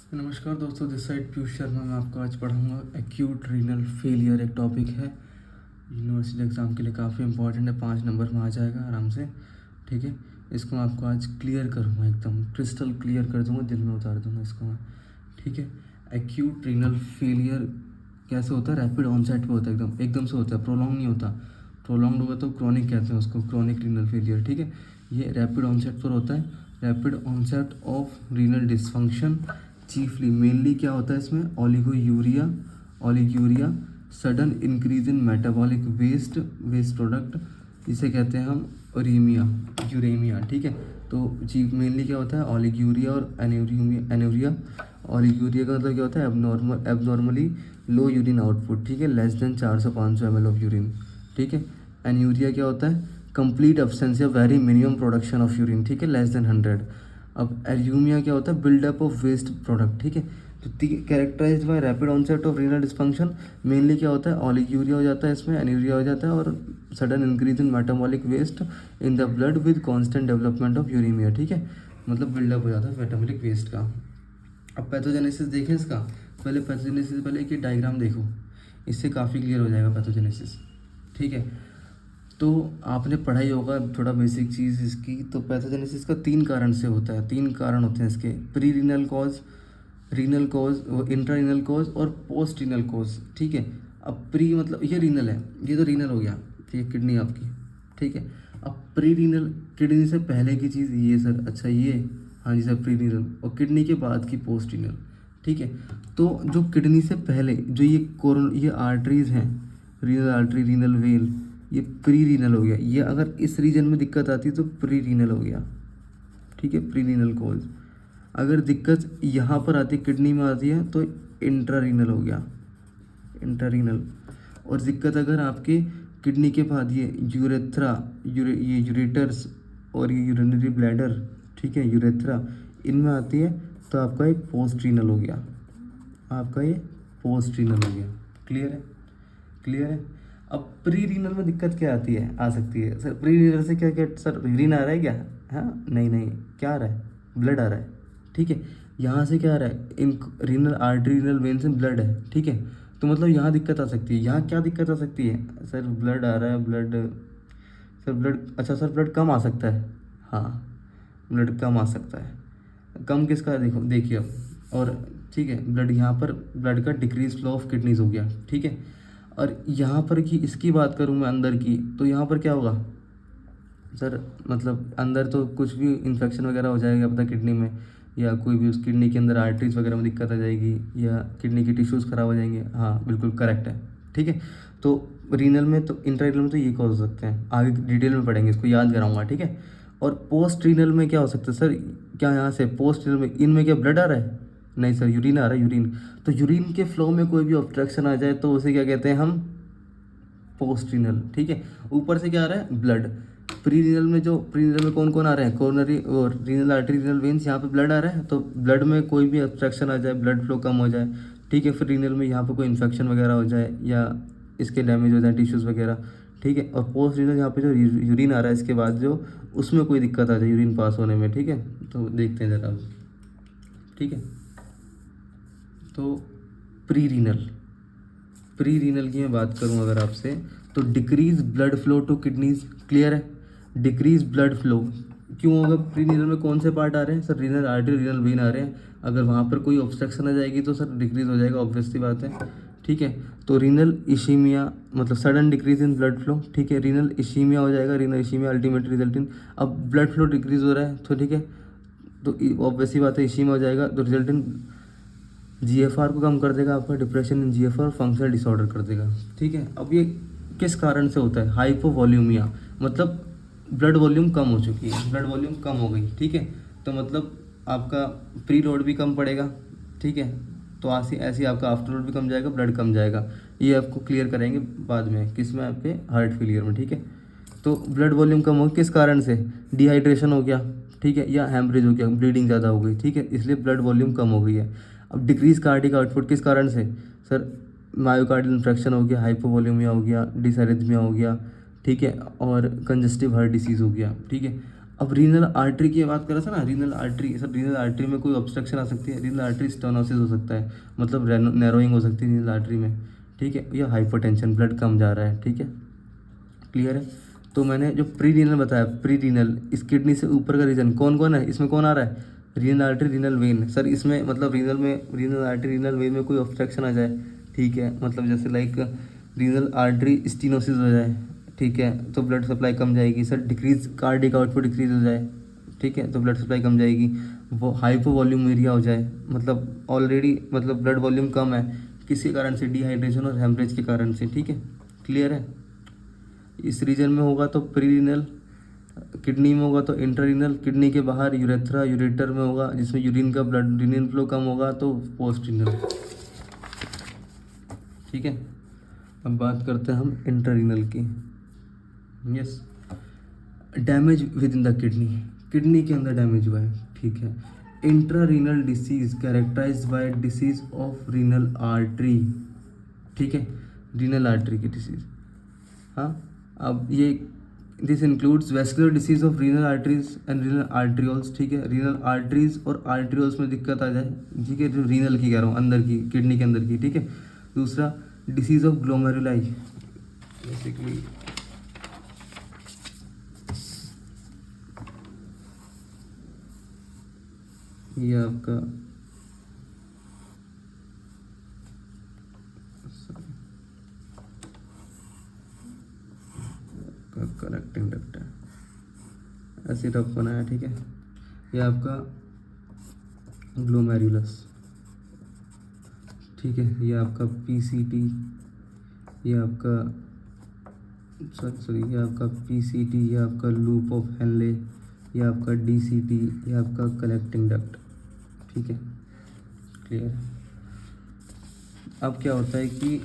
नमस्कार दोस्तों, this side Piyush Sharma. मैं आपको आज पढ़ाऊंगा एक्यूट रीनल फेलियर। एक टॉपिक है, यूनिवर्सिटी एग्ज़ाम के लिए काफ़ी इंपॉर्टेंट है, 5 नंबर में आ जाएगा आराम से। ठीक है, इसको मैं आपको आज क्लियर करूँगा, एकदम क्रिस्टल क्लियर कर दूँगा, दिल में उतार दूँगा इसको मैं। ठीक है, एक्यूट रीनल फेलियर कैसे होता है? रैपिड ऑनसेट पे होता है, एकदम एकदम से होता है, प्रोलॉन्ग नहीं होता। प्रोलॉन्ग होगा तो क्रॉनिक कहते हैं उसको, क्रॉनिक रीनल फेलियर। ठीक है, ये रैपिड ऑनसेट पर होता है। Rapid onset of renal dysfunction chiefly mainly क्या होता है इसमें? Oliguria, sudden increase in metabolic waste product, जिसे कहते हैं हम यूरेमिया। ठीक है, तो चीफ मेनली क्या होता है? ओलिगोयूरिया और एनूरिया। ओलिगोयूरिया का मतलब क्या होता है? एबनॉर्मली लो यूरिन आउटपुट। ठीक है, less than 400-500 ml of urine. ठीक है, एन्यूरिया क्या होता है? कंप्लीट एब्सेंस या very minimum production of urine. ठीक है, लेस देन 100। अब एल्यूमिया क्या होता है? Buildup of waste product. ठीक है, तो characterised by rapid onset of renal dysfunction. Mainly क्या होता है? ओलिगोयूरिया हो जाता है, इसमें एन्यूरिया हो जाता है, और sudden increase in metabolic waste in the blood with constant development of uremia. ठीक है, मतलब बिल्डअप हो जाता है मेटाबॉलिक वेस्ट का। अब पैथोजेनेसिस देखें इसका। पहले पैथोजेनेसिस, पहले एक डायग्राम देखो, इससे काफ़ी क्लियर हो जाएगा पैथोजेनेसिस। ठीक है, तो आपने पढ़ाई होगा थोड़ा बेसिक चीज़ इसकी। तो पैथोजेनेसिस का 3 कारण से होता है, 3 कारण होते हैं इसके: pre renal cause, renal cause, intra renal cause और पोस्ट रीनल कॉज। ठीक है, अब प्री मतलब ये रीनल है, ये तो रीनल हो गया, ठीक है, किडनी आपकी। ठीक है, अब प्री रीनल किडनी से पहले की चीज़ ये सर, अच्छा ये, हाँ जी सर, प्री रीनल, और किडनी के बाद की पोस्ट रीनल। ठीक है, तो जो किडनी से पहले जो ये आर्टरीज हैं, रीनल आर्टरी, रीनल वेल, ये प्री रीनल हो गया। ये अगर इस रीजन में दिक्कत आती है तो प्री रीनल हो गया। ठीक है, प्री रीनल कॉज। अगर दिक्कत यहाँ पर आती है, किडनी में आती है, तो इंट्रा रीनल हो गया, इंट्रा रीनल। और दिक्कत अगर आपके किडनी के बाद ये यूरेथ्रा, ये यूरेटर्स और ये यूरिनरी ब्लैडर, ठीक है, यूरेथ्रा, इनमें आती है, तो आपका एक पोस्ट रीनल हो गया, आपका ये पोस्ट रीनल हो गया। क्लियर है? क्लियर है? अब प्री रीनल में दिक्कत क्या आती है, आ सकती है सर? प्री रीनल से क्या क्या सर, यूरिन आ रहा है क्या? हाँ, नहीं नहीं, क्या आ रहा है? ब्लड आ रहा है। ठीक है, यहाँ से क्या आ रहा है? इन रीनल आर्टरी, रीनल वेन से ब्लड है। ठीक है, तो मतलब यहाँ दिक्कत आ सकती है। यहाँ क्या दिक्कत आ सकती है सर? ब्लड आ रहा है, ब्लड, सर ब्लड, अच्छा सर ब्लड कम आ सकता है। हाँ, ब्लड कम आ सकता है। कम किसका? देखो देखिए अब, और ठीक है, ब्लड यहाँ पर, ब्लड का डिक्रीज फ्लो ऑफ किडनीज हो गया। ठीक है, और यहाँ पर की इसकी बात करूँ मैं अंदर की, तो यहाँ पर क्या होगा सर? मतलब अंदर तो कुछ भी इन्फेक्शन वगैरह हो जाएगा पता किडनी में, या कोई भी उस किडनी के अंदर आर्टरीज वगैरह में दिक्कत आ जाएगी, या किडनी के टिश्यूज़ ख़राब हो जाएंगे। हाँ बिल्कुल करेक्ट है। ठीक है, तो रीनल में तो, इंट्रा रीनल में तो ये कॉज हो सकते हैं, आगे डिटेल में पढ़ेंगे, इसको याद कराऊंगा। ठीक है, और पोस्ट रीनल में क्या हो सकता है सर? क्या यहाँ से पोस्ट रीनल में, इनमें क्या ब्लड आ रहा है? नहीं सर, यूरिन आ रहा है, यूरिन। तो यूरिन के फ्लो में कोई भी ऑब्स्ट्रक्शन आ जाए तो उसे क्या कहते हैं हम? Post renal. ठीक है, ऊपर से क्या आ रहा है? ब्लड। प्री रीनल में, जो प्री रीनल में कौन कौन आ रहे हैं? कोरोनरी और रीनल आर्टरी, रीनल वेन्स, यहाँ पे ब्लड आ रहा है, तो ब्लड में कोई भी ऑब्स्ट्रक्शन आ जाए, ब्लड फ्लो कम हो जाए। ठीक है, फिर रीनल में यहाँ पे कोई इन्फेक्शन वगैरह हो जाए, या इसके डैमेज हो जाए टिश्यूज़ वगैरह। ठीक है, और पोस्ट रीनल यहाँ पे जो यूरिन आ रहा है इसके बाद, जो उसमें कोई दिक्कत आ जाए यूरिन पास होने में। ठीक है, तो देखते हैं ज़रा अब। ठीक है, तो प्री रीनल, प्री रीनल की मैं बात करूं अगर आपसे, तो decrease blood flow to kidneys. Clear है? डिक्रीज ब्लड फ्लो क्यों होगा? प्री रीनल में कौन से पार्ट आ रहे हैं sir? Renal artery, renal vein आ रहे हैं। अगर वहाँ पर कोई ऑब्स्ट्रक्शन आ जाएगी तो सर डिक्रीज हो जाएगा, ऑब्वियसली बात है। ठीक है, तो रीनल इशीमिया मतलब sudden decrease in blood flow. ठीक है, रीनल इशीमिया हो जाएगा, रीनल इशीमिया अल्टीमेट रिजल्ट इन, अब ब्लड फ्लो डिक्रीज हो रहा है तो ठीक है, तो ऑब्वियसली बात है इशीमिया हो जाएगा, तो रिजल्ट इन जीएफआर को कम कर देगा, आपका depression in GFR, functional disorder कर देगा। ठीक है, अब ये किस कारण से होता है? हाइपोवॉल्यूमिया, मतलब ब्लड वॉल्यूम कम हो चुकी है, ब्लड वॉल्यूम कम हो गई। ठीक है, तो मतलब आपका प्री लोड भी कम पड़ेगा। ठीक है, तो ऐसी ऐसी आपका आफ्टर लोड भी कम जाएगा, ब्लड कम जाएगा। ये आपको क्लियर करेंगे बाद में, किस में? आपके हार्ट फेलियर में। ठीक है, तो ब्लड वॉल्यूम कम हो किस कारण से? डिहाइड्रेशन हो गया, ठीक है, या हेमरेज हो गया, ब्लीडिंग ज़्यादा हो गई। ठीक है, इसलिए ब्लड वॉल्यूम कम हो गई है। अब डिक्रीज कार्डिक आउटपुट किस कारण से सर? मायोकार्डियल इन्फेक्शन हो गया, हाइपोवॉल्यूमिया हो गया, डिसएरिथमिया हो गया। ठीक है, और कंजस्टिव हार्ट डिसीज़ हो गया। ठीक है, अब रीनल आर्टरी की बात कर रहा था ना, renal artery, sir renal artery में कोई ऑब्स्ट्रक्शन आ सकती है, रीनल आर्टरी स्टेनोसिस हो सकता है, मतलब नैरोइंग हो सकती है रीनल आर्टरी में, ठीक है, या हाइपरटेंशन, ब्लड कम जा रहा है, ठीक है, क्लियर है। तो मैंने जो प्री रीनल बताया, प्री रीनल, इस किडनी से ऊपर का रीजन कौन कौन है, इसमें कौन आ रहा है, renal artery, renal vein, sir इसमें मतलब रीनल में, रीनल आर्टरी, रीनल वेन में कोई ऑब्स्ट्रक्शन आ जाए, ठीक है, मतलब जैसे लाइक रीनल आर्टरी स्टीनोसिस हो जाए, ठीक है, तो ब्लड सप्लाई कम जाएगी, sir decrease cardiac output decrease हो जाए, ठीक है, तो ब्लड सप्लाई कम जाएगी, वो हाइपो वॉल्यूमेरिया हो जाए, मतलब ऑलरेडी मतलब ब्लड वॉल्यूम कम है किसी कारण से, डिहाइड्रेशन और हेमरेज के कारण से, ठीक है, क्लियर है। इस रीजन में होगा तो प्रीरीनल, किडनी में होगा तो इंट्रारीनल, किडनी के बाहर यूरेथ्रा यूरेटर में होगा जिसमें यूरिन का ब्लड यूरिन फ्लो कम होगा तो पोस्टरीनल, ठीक है। अब बात करते हैं हम इंट्रारीनल की। Yes, damage with in the kidney, kidney के अंदर डैमेज हुआ है, ठीक है। Intrarenal disease characterised by disease of renal artery, ठीक है, रीनल आर्टरी की डिसीज। हाँ, अब ये this includes vascular disease of renal arteries and renal arterioles, ठीक है, रीनल आर्टरीज और आर्ट्रियोल्स में दिक्कत आ जाए, ठीक है, जो रीनल की कह रहा हूँ, अंदर की, किडनी के अंदर की, ठीक है। दूसरा डिसीज ऑफ ग्लोमेरुलाई, बेसिकली ये आपका कनेक्टिंग डक्ट है, ऐसे रफ बनाया, ठीक है। ये आपका ग्लोमेरुलस, ठीक है, ये आपका पीसीटी, ये आपका सॉरी ये आपका पीसीटी, ये आपका लूप ऑफ हेनले, ये आपका डीसीटी, ये आपका कलेक्टिंग डक्ट, ठीक है, क्लियर है। अब क्या होता है कि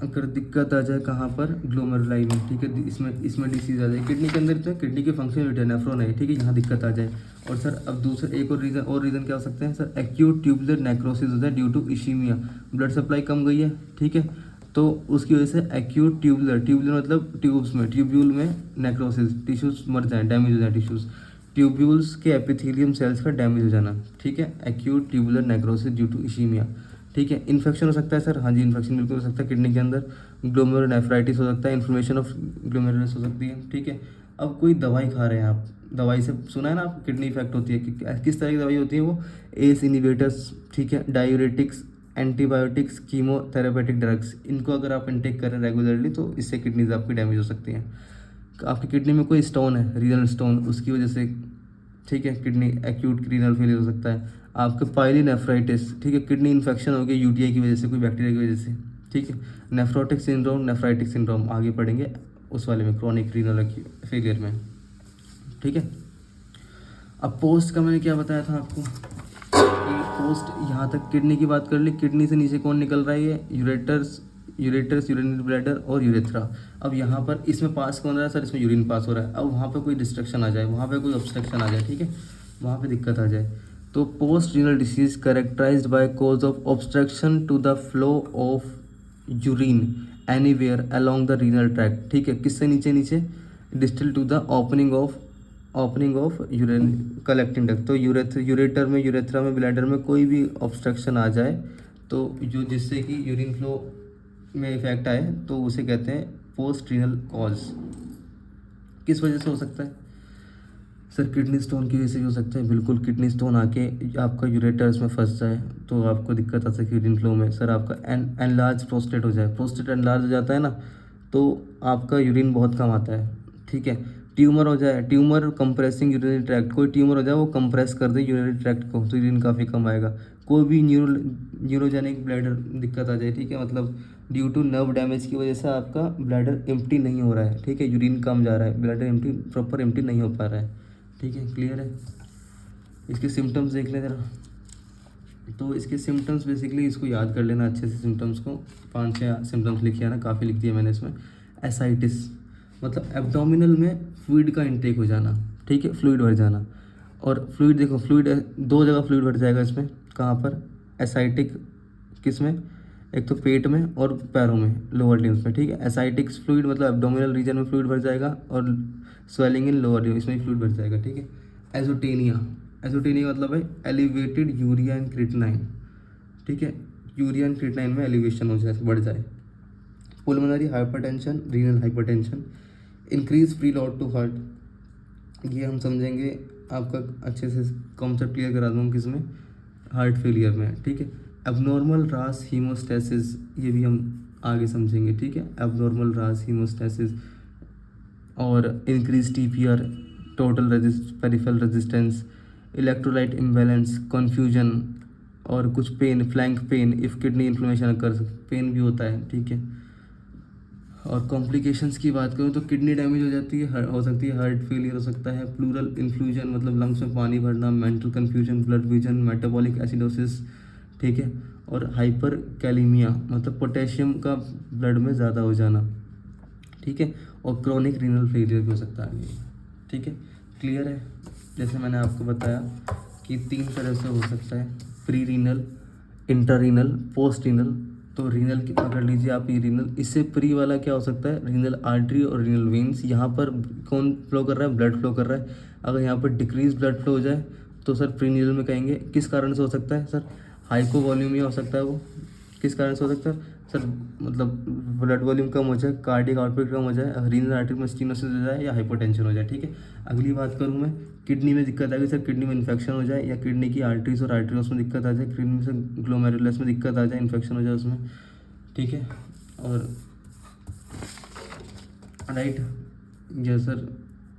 अगर दिक्कत आ जाए कहाँ पर, ग्लोमेरुलाई में, ठीक है, इसमें डिसीज आ जाए किडनी के अंदर, तो किडनी के फंक्शन यूनिट है, नेफ्रॉन है, ठीक है, यहाँ दिक्कत आ जाए। और सर अब दूसरा एक और रीज़न क्या हो सकते हैं सर, एक्यूट ट्यूबुलर नेक्रोसिस हो जाए due to ischaemia, blood supply कम गई है, ठीक है, तो उसकी वजह से एक्यूट ट्यूबुलर मतलब ट्यूब्स में, ट्यूब्यूल में नेक्रोसिस, टिश्यूज मर जाए, डैमेज हो जाए टिश्यूज, ट्यूब्यूल्स के एपिथेलियम सेल्स का डैमेज हो जाना, ठीक है, acute tubular necrosis due to ischaemia, ठीक है। इन्फेक्शन हो सकता है सर, हाँ जी, इन्फेक्शन बिल्कुल हो सकता है किडनी के अंदर, ग्लोमेरुलोनेफ्राइटिस हो सकता है, इन्फ्लेमेशन ऑफ ग्लोमेरुलस हो सकती है, ठीक है। अब कोई दवाई खा रहे हैं आप, दवाई से सुना है ना आप, किडनी इफेक्ट होती है, किस तरह की दवाई होती है वो, एस इनिवेटर्स, ठीक है, डायूरेटिक्स, एंटीबायोटिक्स, कीमोथेरेपेटिक ड्रग्स, इनको अगर आप इनटेक करें रेगुलरली तो इससे किडनीज आपकी डैमेज हो सकती हैं। आपकी किडनी में कोई स्टोन है, रीनल स्टोन, उसकी वजह से, ठीक है, किडनी एक्यूट रीनल फेलियर हो सकता है। आपके पाइलिनेफ्राइटिस, ठीक है, किडनी इन्फेक्शन हो गई यूटीआई की वजह से, कोई बैक्टीरिया की वजह से, ठीक है। नेफ्रोटिक सिंड्रोम, नेफ्राइटिक सिंड्रोम आगे पढ़ेंगे उस वाले में, क्रॉनिक रीनल फेलियर में, ठीक है। अब पोस्ट का मैंने क्या बताया था आपको कि पोस्ट, यहाँ तक किडनी की बात कर ली, किडनी से नीचे कौन निकल रहा है, ये यूरेटर्स, यूरिनरी ब्लैडर और यूरेथ्रा। अब यहाँ पर इसमें पास कौन रहा है सर, इसमें यूरिन पास हो रहा है। अब वहाँ पे कोई डिस्ट्रक्शन आ जाए, वहाँ पे कोई ऑब्स्ट्रक्शन आ जाए, ठीक है, वहाँ पे दिक्कत आ जाए, तो post renal disease characterised by cause of obstruction to the flow of urine anywhere along the renal tract, ठीक है, किससे नीचे नीचे, distal to the opening of urine collecting duct, तो यूरेटर में, यूरेथ्रा में, ब्लैडर में कोई भी ऑब्स्ट्रक्शन आ जाए तो जो जिससे कि यूरिन फ्लो में इफेक्ट आए तो उसे कहते हैं पोस्ट रीनल कॉज। किस वजह से हो सकता है सर, किडनी स्टोन की वजह से हो सकता है, बिल्कुल, किडनी स्टोन आके आपका यूरेटर्स में फंस जाए तो आपको दिक्कत आ सकती है यूरिन फ्लो में। सर आपका एनलार्ज प्रोस्टेट हो जाए, प्रोस्टेट एनलार्ज हो जाता है ना, तो आपका यूरिन बहुत कम आता है, ठीक है। ट्यूमर हो जाए, ट्यूमर कंप्रेसिंग यूरिनरी ट्रैक्ट, कोई ट्यूमर हो जाए वो कंप्रेस कर दे यूरिनरी ट्रैक्ट को, तो यूरिन काफ़ी कम आएगा। कोई भी न्यूरोजेनिक ब्लैडर दिक्कत आ जाए, ठीक है, मतलब ड्यू टू नर्व डैमेज की वजह से आपका ब्लैडर एम्प्टी नहीं हो रहा है, ठीक है, यूरिन कम जा रहा है, ब्लैडर एम्प्टी प्रॉपर एम्प्टी नहीं हो पा रहा है, ठीक है, क्लियर है। इसके सिम्टम्स देख लें ज़रा, तो इसके सिम्टम्स बेसिकली इसको याद कर लेना अच्छे से, सिम्टम्स को 5-6 सिम्टम्स लिखे ना, काफ़ी लिख दिया मैंने इसमें। एसाइटिस मतलब एब्डोमिनल में फ्लूइड का इंटेक हो जाना, ठीक है, फ्लूइड भर जाना, और फ्लूइड देखो, फ्लूइड 2 जगह फ्लूइड भर जाएगा इसमें, कहाँ पर, एसाइटिक किस में, एक तो पेट में और पैरों में, लोअर लिम्स में, ठीक है। एसाइटिक्स फ्लूइड मतलब एब्डोमिनल रीजन में फ्लूइड भर जाएगा, और स्वेलिंग इन लोअर लिम्स इसमें फ्लूइड भर जाएगा, ठीक है। एजोटेनिया, एजोटेनिया मतलब है एलिवेटेड यूरिया एंड क्रिएटिनिन, ठीक है। यूरिया एंड क्रिएटिनिन में एलिवेशन हो जाए, बढ़ जाए। Pulmonary hypertension, renal hypertension, increase free load to heart, ये हम समझेंगे, आपका अच्छे से कॉन्सेप्ट क्लियर करा दूँ किसमें, हार्ट फेलियर में, ठीक है। एबनॉर्मल रास हीमोस्टेसिस, ये भी हम आगे समझेंगे, ठीक है। एबनॉर्मल रास हीमोस्टेसिस और increase TPR, total peripheral resistance, electrolyte imbalance, confusion, और कुछ pain, flank pain if kidney inflammation कर, पेन भी होता है, ठीक है। और कॉम्प्लिकेशंस की बात करूँ तो किडनी डैमेज हो जाती है, हो सकती है, हार्ट फेलियर हो सकता है, प्लूरल इन्फ्लूजन मतलब लंग्स में पानी भरना, mental confusion, blurred vision, metabolic acidosis, ठीक है। और हाइपर कैलीमिया मतलब पोटेशियम का ब्लड में ज़्यादा हो जाना, ठीक है। और क्रोनिक रीनल फेलियर भी हो सकता है, ठीक है। क्लियर है। जैसे मैंने आपको बताया कि 3 तरह से हो सकता है, प्री रीनल, इंटररीनल, पोस्ट रीनल। तो रीनल की पकड़ लीजिए आप, ये रीनल, इससे प्री वाला क्या हो सकता है, रीनल आर्टरी और रीनल वेन्स, यहाँ पर कौन फ्लो कर रहा है, ब्लड फ्लो कर रहा है। अगर यहाँ पर डिक्रीज ब्लड फ्लो हो जाए तो सर प्री रीनल में कहेंगे। किस कारण से हो सकता है सर, हाइपो वॉल्यूमिया हो सकता है वो। किस कारण से हो सकता है सर, मतलब ब्लड वॉल्यूम कम हो जाए, कार्डियक आउटपुट कम हो जाए, रीनल आर्टरी में स्टेनोसिस हो जाए, या हाइपोटेंशन हो जाए, ठीक है। अगली बात करूँ मैं, किडनी में दिक्कत आएगी सर, किडनी में इन्फेक्शन हो जाए, या किडनी की आर्टरीज और आर्टरीज में दिक्कत आ जाए, किडनी से ग्लोमेरुलस में दिक्कत आ जाए, इन्फेक्शन हो जाए उसमें, ठीक है। और राइट, या सर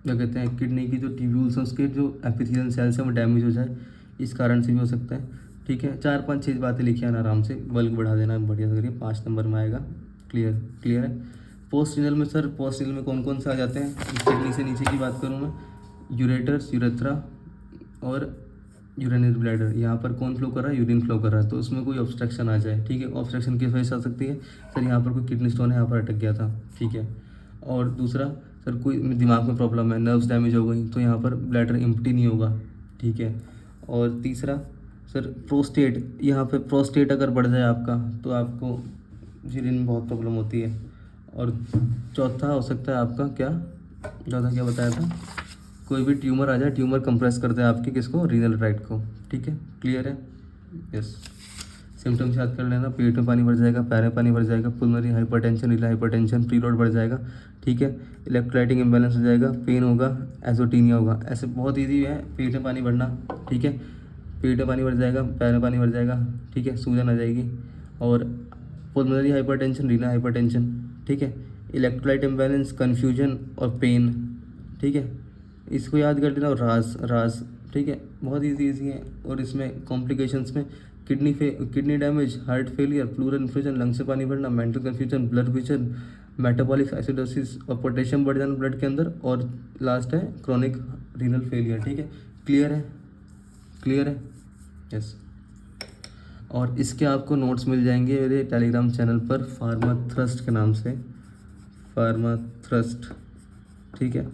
क्या कहते हैं, किडनी की जो ट्यूब्यूल्स हैं उसके जो एपिथेलियल सेल्स हैं वो डैमेज हो जाए, इस कारण से भी हो सकता है, ठीक है। 4-5-6 बातें लिखी आना आराम से, बल्क बढ़ा देना बढ़िया से करिए, 5 नंबर में आएगा। क्लियर, क्लियर है। पोस्ट रीनल में सर, पोस्ट रीनल में कौन कौन से आ जाते हैं, किडनी से नीचे की बात करूँ मैं, यूरेटर्स, यूरेथ्रा और यूरिनरी ब्लैडर। यहाँ पर कौन फ्लो कर रहा है, यूरिन फ्लो कर रहा है, तो उसमें कोई ऑब्स्ट्रक्शन आ जाए, ठीक है। ऑब्स्ट्रक्शन किस वजह से आ सकती है सर, यहाँ पर कोई किडनी स्टोन है, यहाँ पर अटक गया था, ठीक है। और दूसरा सर, कोई दिमाग में प्रॉब्लम है, नर्व्स डैमेज हो गई, तो यहाँ पर ब्लैडर एम्प्टी नहीं होगा, ठीक है। और तीसरा सर, प्रोस्टेट, यहाँ पे प्रोस्टेट अगर बढ़ जाए आपका तो आपको यूरिन में बहुत प्रॉब्लम होती है। और चौथा हो सकता है आपका क्या, चौथा क्या बताया था, कोई भी ट्यूमर आ जाए, ट्यूमर कंप्रेस कर दे आपके किसको, रीनल ट्रैक्ट को, ठीक है। क्लियर है, यस। सिम्टम्स याद कर लेना, पेट में पानी भर जाएगा, पैर में पानी भर जाएगा, पुल्मोनरी हाइपरटेंशन, रीनल हाइपरटेंशन, प्रीलोड बढ़ जाएगा, ठीक है। इलेक्ट्रोलाइटिक इम्बैलेंस हो जाएगा, पेन होगा, एजोटीनिया होगा। ऐसे बहुत ईजी है, पेट में पानी भरना, ठीक है, पेट में पानी भर जाएगा, पैर में पानी भर जाएगा, ठीक है, सूजन आ जाएगी। और पुल्मोनरी हाइपरटेंशन, रीनल हाइपरटेंशन, ठीक है, इलेक्ट्रोलाइट इम्बैलेंस, कन्फ्यूजन और पेन, ठीक है। इसको याद कर लेना, और रास, रास, ठीक है, बहुत ईजी है। और इसमें कॉम्प्लिकेशंस में kidney damage, heart failure, pleural inflation, lung से पानी भरना, mental confusion, blurred vision, metabolic acidosis और पोटेशियम बढ़ जाना ब्लड के अंदर, और लास्ट है क्रोनिक रीनल फेलियर, ठीक है। क्लियर है, क्लियर है, यस। और इसके आपको नोट्स मिल जाएंगे मेरे टेलीग्राम चैनल पर, फार्मा थ्रस्ट के नाम से, फार्मा थ्रस्ट, ठीक है।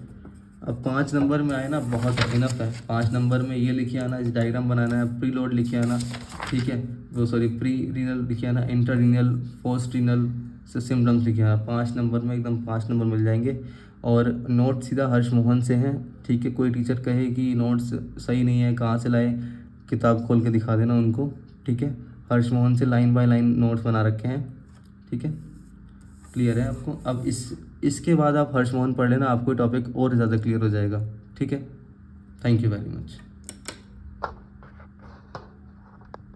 अब 5 नंबर में आए ना, बहुत इनफ है। 5 नंबर में ये लिखे आना, इस डायग्राम बनाना है, प्री लोड लिखे आना, ठीक है, वो सॉरी प्री रीनल लिखे आना, इंटर रीनल, पोस्ट रीनल से सिम्टम्स लिखे आना। 5 नंबर में एकदम 5 नंबर मिल जाएंगे। और नोट सीधा हर्ष मोहन से हैं, ठीक है। कोई टीचर कहे कि नोट्स सही नहीं है, कहाँ से लाए, किताब खोल के दिखा देना उनको, ठीक है। हर्ष मोहन से लाइन बाय लाइन नोट्स बना रखे हैं, ठीक है। क्लियर है आपको। अब इसके बाद आप हर्ष मोहन पढ़ लेना, आपको टॉपिक और ज़्यादा क्लियर हो जाएगा, ठीक है। Thank you very much.